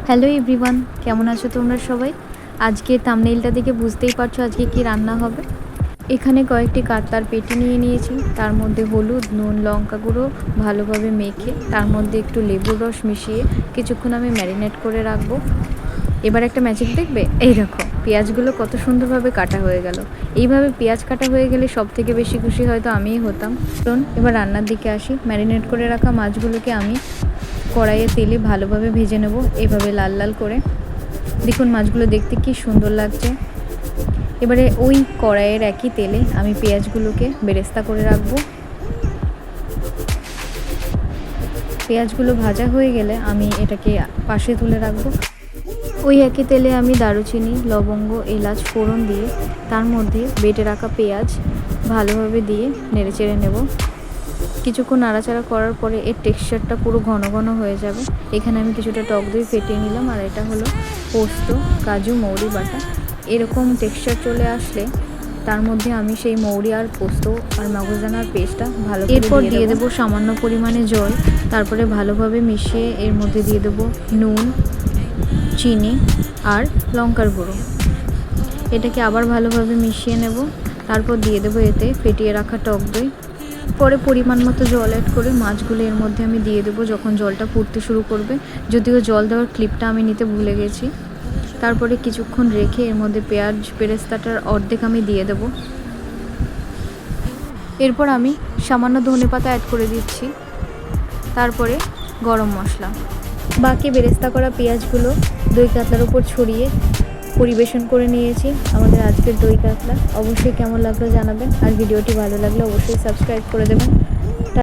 Hello everyone, কেমন আছো তোমরা সবাই? আজকে থাম্বনেইলটা দেখে বুঝতেই পারছো আজকে কি রান্না হবে। এখানে কয়েকটি কাতলার পেটি নিয়ে নিয়েছি, তার মধ্যে হলুদ, নুন, লঙ্কা গুঁড়ো ভালোভাবে মেখে তার মধ্যে একটু লেবুর রস মিশিয়ে কিছুক্ষণ আমি ম্যারিনেট করে রাখবো। এবার একটা ম্যাজিক দেখবে, এই দেখো পেঁয়াজগুলো কত সুন্দরভাবে কাটা হয়ে গেল। এইভাবে পেঁয়াজ কাটা হয়ে গেলে সব থেকে বেশি খুশি হয়তো আমিই হতাম। কারণ এবার রান্নার দিকে আসি। ম্যারিনেট করে রাখা মাছগুলোকে আমি কড়াইয়ে তেলে ভালোভাবে ভেজে নেব, এভাবে লাল লাল করে। দেখুন মাছগুলো দেখতে কি সুন্দর লাগছে। এবারে ওই কড়াইয়ের একই তেলে আমি পেঁয়াজগুলোকে বেরেস্তা করে রাখবো। পেঁয়াজগুলো ভাজা হয়ে গেলে আমি এটাকে পাশে তুলে রাখবো। ওই একই তেলে আমি দারুচিনি, লবঙ্গ, এলাচ ফোড়ন দিয়ে তার মধ্যে বেটে রাখা পেঁয়াজ ভালোভাবে দিয়ে নেড়েচেড়ে নেব। কিছুক্ষণ নাড়াচাড়া করার পরে এর টেক্সচারটা পুরো ঘন ঘন হয়ে যাবে। এখানে আমি কিছুটা টক দই ফেটিয়ে নিলাম, আর এটা হলো পোস্ত, কাজু, মৌরি বাটা। এরকম টেক্সচার চলে আসলে তার মধ্যে আমি সেই মৌরি আর পোস্ত আর মগজদানার পেস্টটা ভালো করে এরপর দিয়ে দেবো সামান্য পরিমাণে জল। তারপরে ভালোভাবে মিশিয়ে এর মধ্যে দিয়ে দেবো নুন, চিনি আর লঙ্কার গুঁড়ো। এটাকে আবার ভালোভাবে মিশিয়ে নেব। তারপর দিয়ে দেবো এতে ফেটিয়ে রাখা টক দই। পরে পরিমাণ মতো জল অ্যাড করে মাছগুলো এর মধ্যে আমি দিয়ে দেবো যখন জলটা ফুটতে শুরু করবে। যদিও জল দেওয়ার ক্লিপটা আমি নিতে ভুলে গেছি। তারপরে কিছুক্ষণ রেখে এর মধ্যে পেঁয়াজ বেরেস্তাটার অর্ধেক আমি দিয়ে দেব। এরপর আমি সামান্য ধনেপাতা অ্যাড করে দিচ্ছি, তারপরে গরম মশলা। বাকি বেরেস্তা করা পেঁয়াজগুলো দই কাতলার উপর ছড়িয়ে পরিবেশন করে নিয়েছি আমাদের আজকের দই কাতলা। অবশ্যই কেমন লাগলো জানাবেন, আর ভিডিওটি ভালো লাগলে অবশ্যই সাবস্ক্রাইব করে দেবেন।